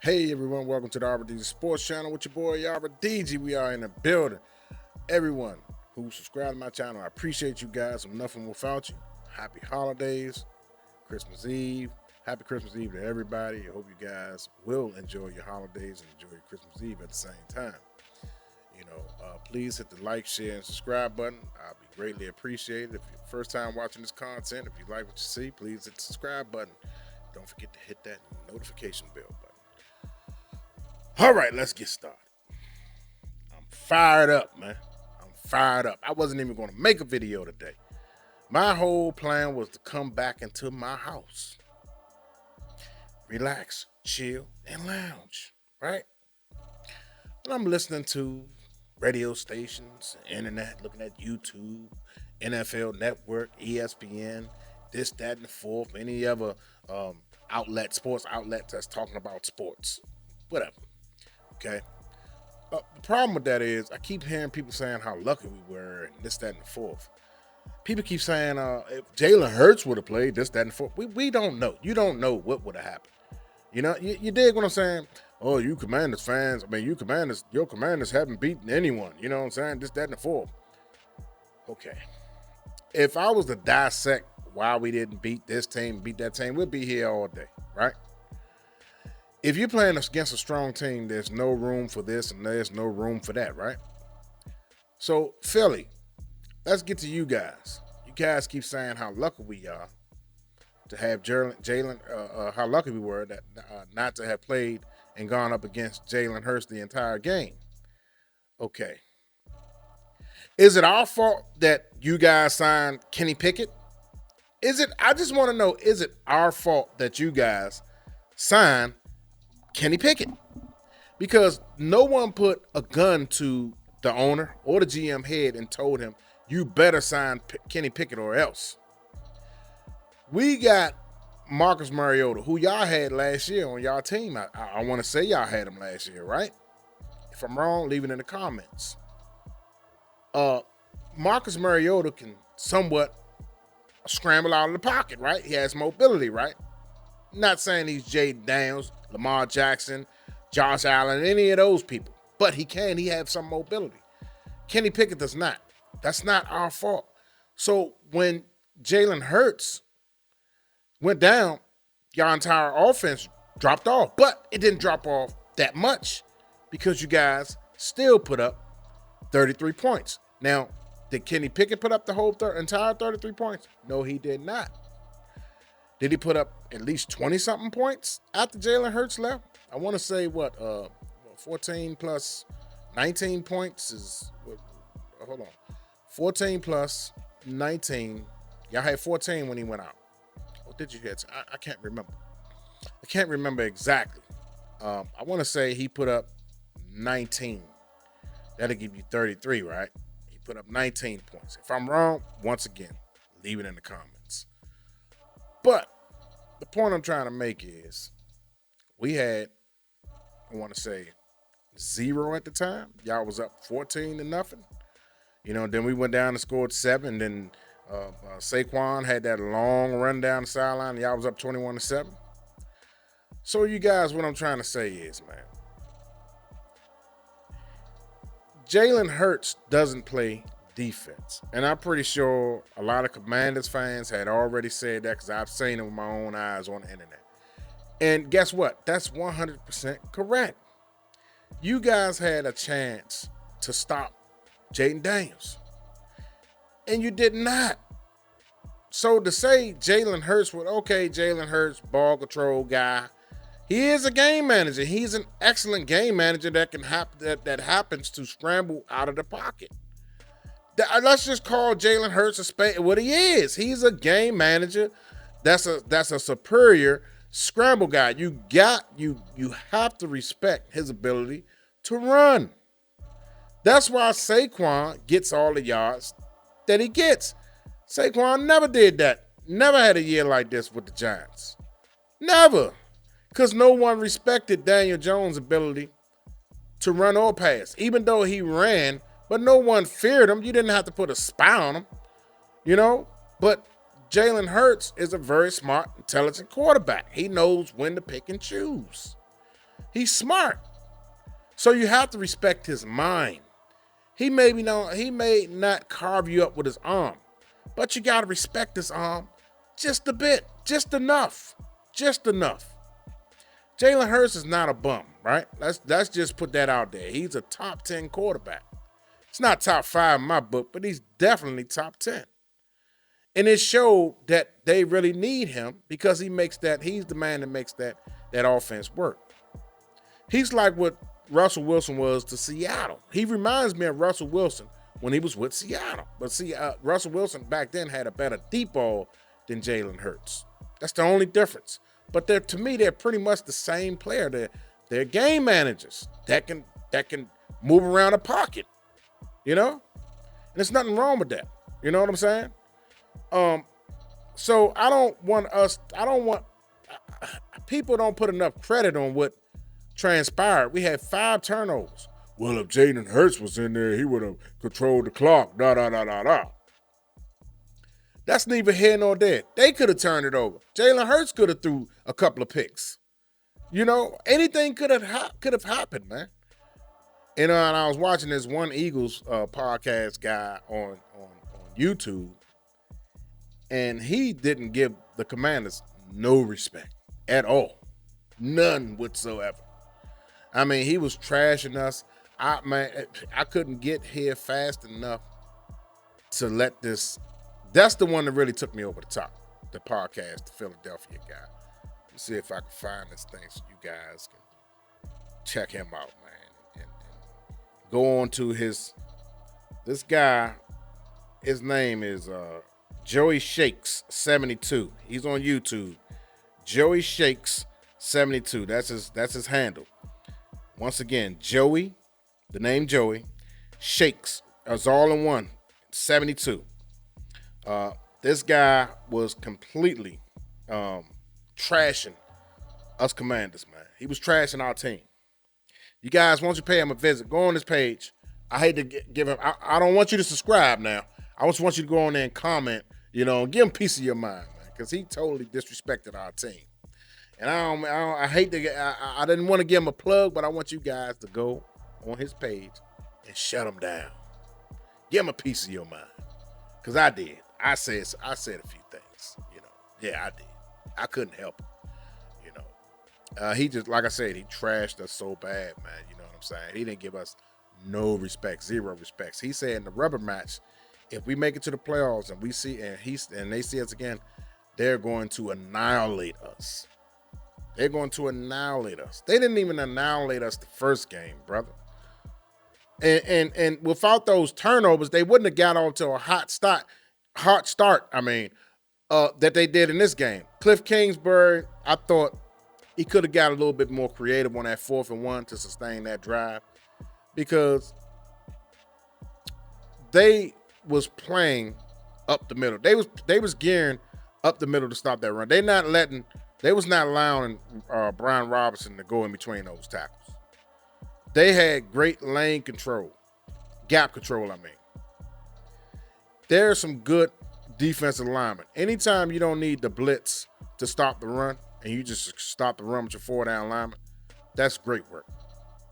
Hey everyone, welcome to the RDG Sports Channel with your boy RDG. We are in the building. Everyone who subscribed to my channel, I appreciate you guys. I'm nothing without you. Happy holidays, Christmas Eve. Happy Christmas Eve to everybody. I hope you guys will enjoy your holidays and enjoy your Christmas Eve at the same time. Please hit the like, share, and subscribe button. I'll be greatly appreciated. If you're the first time watching this content, if you like what you see, please hit the subscribe button. Don't forget to hit that notification bell button. All right, let's get started. I'm fired up, man. I'm fired up. I wasn't even going to make a video today. My whole plan was to come back into my house, relax, chill, and lounge, right? And I'm listening to radio stations, internet, looking at YouTube, NFL Network, ESPN, this, that, and the fourth, any other sports outlet that's talking about sports, whatever. Okay. The problem with that is I keep hearing people saying how lucky we were and this, that, and the fourth. People keep saying if Jalen Hurts would have played this, that, and the fourth. We don't know. You don't know what would have happened. You know, you dig what I'm saying? Oh, you Commanders fans. I mean, your Commanders haven't beaten anyone. You know what I'm saying? This, that, and the fourth. Okay. If I was to dissect why we didn't beat this team, beat that team, we'd be here all day, right? If you're playing against a strong team, there's no room for this and there's no room for that, right? So, Philly, let's get to you guys. You guys keep saying how lucky we are to have Jalen, how lucky we were that not to have played and gone up against Jalen Hurts the entire game. Okay. Is it our fault that you guys signed Kenny Pickett? I just want to know, is it our fault that you guys signed Kenny Pickett? Because no one put a gun to the owner or the GM head and told him, you better sign Kenny Pickett or else. We got Marcus Mariota, who y'all had last year on y'all team. I want to say y'all had him last year, right? If I'm wrong, leave it in the comments. Marcus Mariota can somewhat scramble out of the pocket, right? He has mobility, right? Not saying he's Jaden Daniels, Lamar Jackson, Josh Allen, any of those people. But he can. He has some mobility. Kenny Pickett does not. That's not our fault. So when Jalen Hurts went down, your entire offense dropped off. But it didn't drop off that much because you guys still put up 33 points. Now, did Kenny Pickett put up the whole entire 33 points? No, he did not. Did he put up at least 20-something points after Jalen Hurts left? I want to say 14 plus 19 points is, hold on. 14 plus 19. Y'all had 14 when he went out. Or did you hit? I can't remember. I can't remember exactly. I want to say he put up 19. That'll give you 33, right? He put up 19 points. If I'm wrong, once again, leave it in the comments. But the point I'm trying to make is we had, I want to say, 0 at the time. Y'all was up 14-0. Then we went down and scored 7. Then Saquon had that long run down the sideline. And y'all was up 21-7. So you guys, what I'm trying to say is, man, Jalen Hurts doesn't play defense. And I'm pretty sure a lot of Commanders fans had already said that because I've seen it with my own eyes on the internet. And guess what? That's 100% correct. You guys had a chance to stop Jaden Daniels, and you did not. So to say Jalen Hurts Jalen Hurts, ball control guy, he is a game manager. He's an excellent game manager that happens to scramble out of the pocket. Let's just call Jalen Hurts a spade what he is. He's a game manager. That's a superior scramble guy. You have to respect his ability to run. That's why Saquon gets all the yards that he gets. Saquon never did that. Never had a year like this with the Giants. Never. Because no one respected Daniel Jones' ability to run or pass. Even though he ran, but no one feared him. You didn't have to put a spy on him, But Jalen Hurts is a very smart, intelligent quarterback. He knows when to pick and choose. He's smart. So you have to respect his mind. He may not carve you up with his arm, but you gotta respect his arm just a bit, just enough. Just enough. Jalen Hurts is not a bum, right? Let's just put that out there. He's a top 10 quarterback. It's not top 5 in my book, but he's definitely top 10. And it showed that they really need him because he's the man that makes that offense work. He's like what Russell Wilson was to Seattle. He reminds me of Russell Wilson when he was with Seattle. But see, Russell Wilson back then had a better deep ball than Jalen Hurts. That's the only difference. But to me, they're pretty much the same player. They're game managers that can move around the pocket, you know? And there's nothing wrong with that. You know what I'm saying? So people don't put enough credit on what transpired. We had 5 turnovers. Well, if Jalen Hurts was in there, he would have controlled the clock. Da da da da da. That's neither here nor there. They could have turned it over. Jalen Hurts could have threw a couple of picks. You know, anything could have happened, man. And I was watching this one Eagles podcast guy on YouTube, and he didn't give the Commanders no respect at all, none whatsoever. I mean, he was trashing us. I couldn't get here fast enough to let this. That's the one that really took me over the top. The podcast, the Philadelphia guy. Let's see if I can find this thing so you guys can check him out, man, and go on to this guy. His name is Joey Shakes 72. He's on YouTube. Joey Shakes 72. That's his handle. Once again, Joey, the name Joey, Shakes. It's all in one. 72. This guy was completely trashing us Commanders, man. He was trashing our team. You guys, why don't you pay him a visit? Go on his page. I hate to give him. I don't want you to subscribe now. I just want you to go on there and comment. You know, give him a piece of your mind, man, because he totally disrespected our team. And I hate to. I didn't want to give him a plug, but I want you guys to go on his page and shut him down. Give him a piece of your mind, because I did. I said a few things. You know, yeah, I did. I couldn't help it. You know, he just, like I said, he trashed us so bad, man. You know what I'm saying? He didn't give us no respect, zero respects. He said in the rubber match, if we make it to the playoffs and they see us again, they're going to annihilate us. They're going to annihilate us. They didn't even annihilate us the first game, brother. And without those turnovers, they wouldn't have got on to a hot start. That they did in this game. Cliff Kingsbury, I thought he could have got a little bit more creative on that 4th and 1 to sustain that drive, because they was playing up the middle. They was gearing up the middle to stop that run. They was not allowing Brian Robinson to go in between those tackles. They had great lane control, gap control, I mean. There's some good defensive linemen. Anytime you don't need the blitz to stop the run and you just stop the run with your 4-down lineman, that's great work.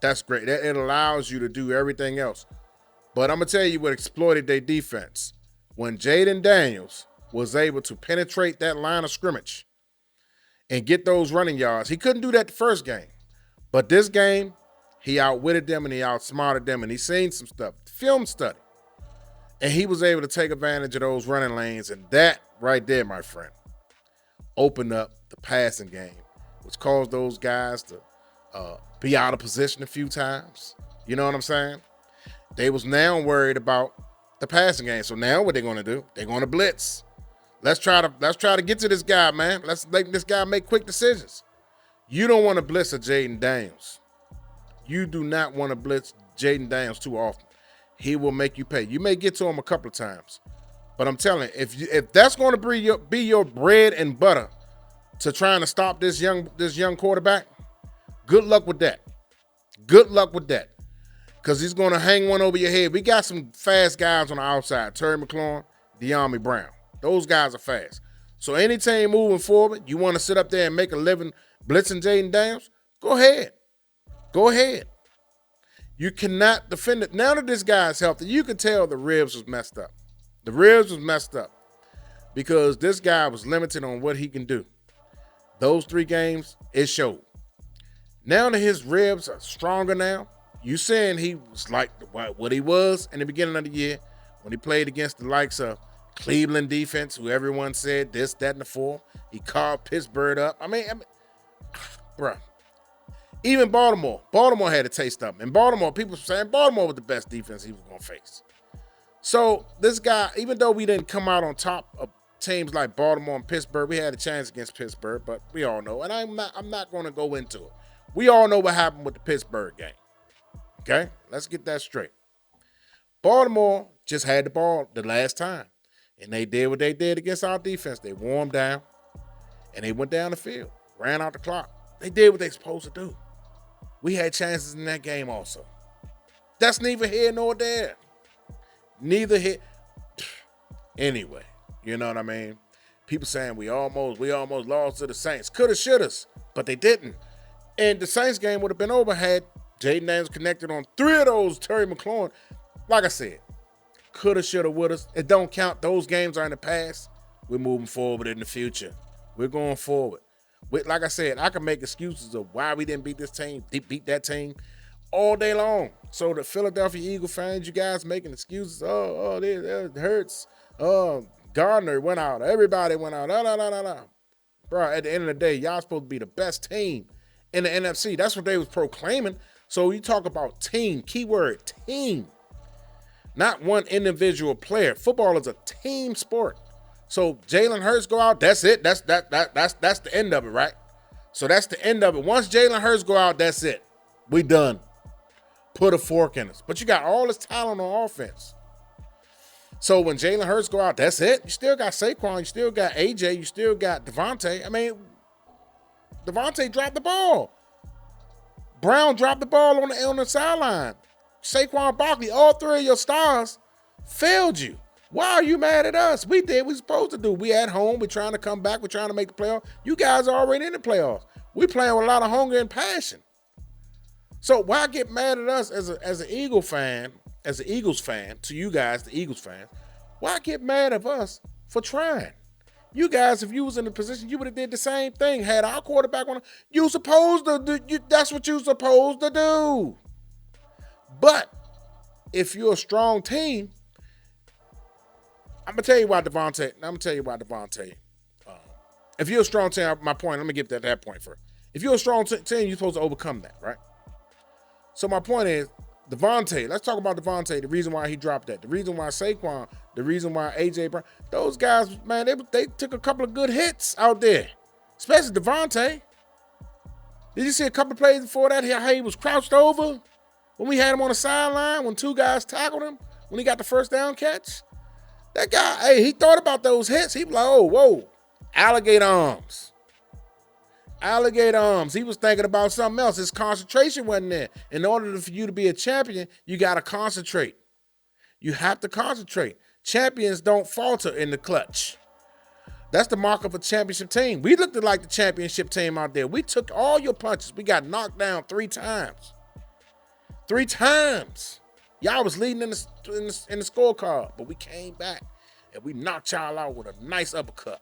That's great. It allows you to do everything else. But I'm going to tell you what exploited their defense. When Jaden Daniels was able to penetrate that line of scrimmage and get those running yards, he couldn't do that the first game. But this game, he outwitted them and he outsmarted them, and he seen some stuff, film study. And he was able to take advantage of those running lanes, and that right there, my friend, opened up the passing game, which caused those guys to be out of position a few times. You know what I'm saying? They was now worried about the passing game. So now what they're going to do? They're going to blitz. Let's try to get to this guy, man. Let's make this guy make quick decisions. You don't want to blitz a Jaden Daniels. You do not want to blitz Jaden Daniels too often. He will make you pay. You may get to him a couple of times, but I'm telling you, if that's going to be your bread and butter to trying to stop this young quarterback, good luck with that. Good luck with that, because he's going to hang one over your head. We got some fast guys on the outside: Terry McLaurin, De'Ami Brown. Those guys are fast. So any team moving forward, you want to sit up there and make a living blitzing Jaden Daniels, go ahead. Go ahead. You cannot defend it. Now that this guy's healthy, you can tell the ribs was messed up. The ribs was messed up because this guy was limited on what he can do. Those 3 games, it showed. Now that his ribs are stronger now, you saying he was like what he was in the beginning of the year when he played against the likes of Cleveland defense, who everyone said this, that, and the fourth. He carved Pittsburgh up. I mean, bruh. Even Baltimore had a taste of him. In Baltimore, people were saying Baltimore was the best defense he was going to face. So this guy, even though we didn't come out on top of teams like Baltimore and Pittsburgh, we had a chance against Pittsburgh, but we all know, and I'm not going to go into it. We all know what happened with the Pittsburgh game. Okay? Let's get that straight. Baltimore just had the ball the last time, and they did what they did against our defense. They wore them down, and they went down the field, ran out the clock. They did what they supposed to do. We had chances in that game also. That's neither here nor there. Neither here. Anyway, you know what I mean? People saying we almost lost to the Saints. Coulda, shouldas, but they didn't. And the Saints game would have been over had Jaden Daniels connected on 3 of those Terry McLaurin. Like I said, coulda, shoulda, woulda. It don't count. Those games are in the past. We're moving forward in the future. We're going forward. Like I said, I can make excuses of why we didn't beat this team, beat that team all day long. So the Philadelphia Eagle fans, you guys making excuses. It hurts. Gardner went out. Everybody went out. Bro, at the end of the day, y'all supposed to be the best team in the NFC. That's what they was proclaiming. So you talk about team, keyword team, not one individual player. Football is a team sport. So Jalen Hurts go out, that's it. That's the end of it, right? So that's the end of it. Once Jalen Hurts go out, that's it. We done. Put a fork in us. But you got all this talent on offense. So when Jalen Hurts go out, that's it. You still got Saquon. You still got AJ. You still got Devontae. I mean, Devontae dropped the ball. Brown dropped the ball on the sideline. Saquon Barkley, all 3 of your stars failed you. Why are you mad at us? We did what we supposed to do. We at home. We're trying to come back. We're trying to make the playoffs. You guys are already in the playoffs. We playing with a lot of hunger and passion. So why get mad at us as an Eagles fan, to you guys, the Eagles fans, why get mad at us for trying? You guys, if you was in the position, you would have did the same thing. Had our quarterback on, you supposed to do, that's what you supposed to do. But if you're a strong team, I'm gonna tell you why Devontae. If you're a strong team, my point. Let me get to that point first. If you're a strong team, you're supposed to overcome that, right? So my point is, Devontae. Let's talk about Devontae. The reason why he dropped that. The reason why Saquon. The reason why AJ Brown. Those guys, man, they took a couple of good hits out there, especially Devontae. Did you see a couple of plays before that? How he was crouched over when we had him on the sideline when 2 guys tackled him when he got the first down catch. That guy, hey, he thought about those hits. He was like, oh, whoa, alligator arms. Alligator arms. He was thinking about something else. His concentration wasn't there. In order for you to be a champion, you got to concentrate. You have to concentrate. Champions don't falter in the clutch. That's the mark of a championship team. We looked like the championship team out there. We took all your punches. We got knocked down 3 times. 3 times. Y'all was leading in the scorecard, but we came back and we knocked y'all out with a nice uppercut.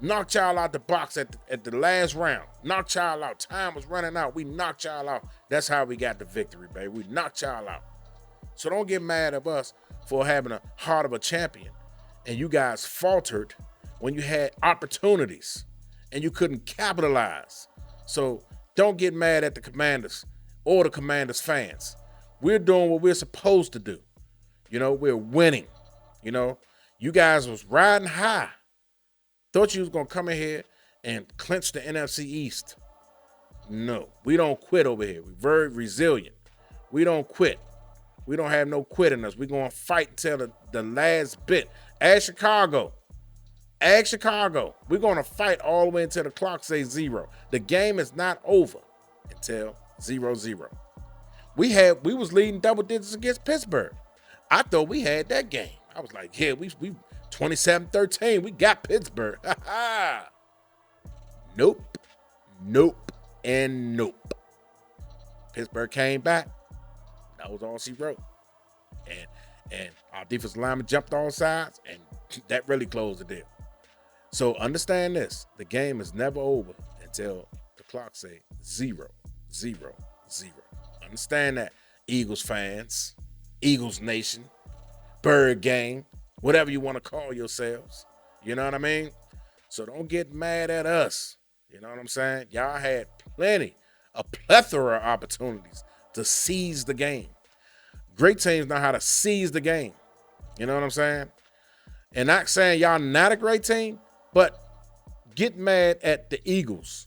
Knocked y'all out the box at the last round. Knocked y'all out. Time was running out. We knocked y'all out. That's how we got the victory, baby. We knocked y'all out. So don't get mad at us for having a heart of a champion. And you guys faltered when you had opportunities and you couldn't capitalize. So don't get mad at the Commanders or the Commanders fans. We're doing what we're supposed to do. You know, we're winning. You know, you guys was riding high. Thought you was going to come in here and clinch the NFC East. No, we don't quit over here. We're very resilient. We don't quit. We don't have no quit in us. We're going to fight until the last bit. Ask Chicago. We're going to fight all the way until the clock says 0. The game is not over until 0-0. We was leading double digits against Pittsburgh. I thought we had that game. I was like, yeah, we 27-13. We got Pittsburgh. Nope, and nope. Pittsburgh came back. That was all she wrote. And our defensive lineman jumped all sides, and that really closed the deal. So understand this: the game is never over until the clock say 0, 0, 0. Understand that, Eagles fans, Eagles Nation, Bird Gang, whatever you want to call yourselves. You know what I mean? So don't get mad at us. You know what I'm saying? Y'all had a plethora of opportunities to seize the game. Great teams know how to seize the game. You know what I'm saying? And not saying y'all not a great team, but get mad at the Eagles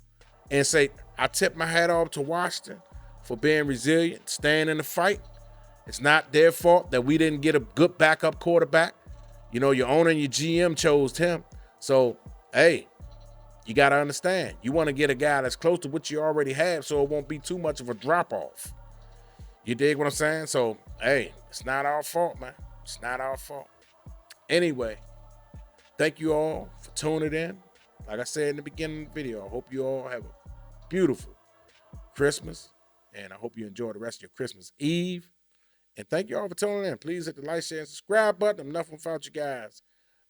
and say, I tip my hat off to Washington for being resilient, staying in the fight. It's not their fault that we didn't get a good backup quarterback. You know, your owner and your GM chose him. So, hey, you got to understand. You want to get a guy that's close to what you already have so it won't be too much of a drop-off. You dig what I'm saying? So, hey, it's not our fault, man. It's not our fault. Anyway, thank you all for tuning in. Like I said in the beginning of the video, I hope you all have a beautiful Christmas, and I hope you enjoy the rest of your Christmas Eve. And thank you all for tuning in. Please hit the like, share, and subscribe button. I'm nothing without you guys.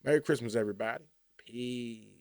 Merry Christmas, everybody. Peace.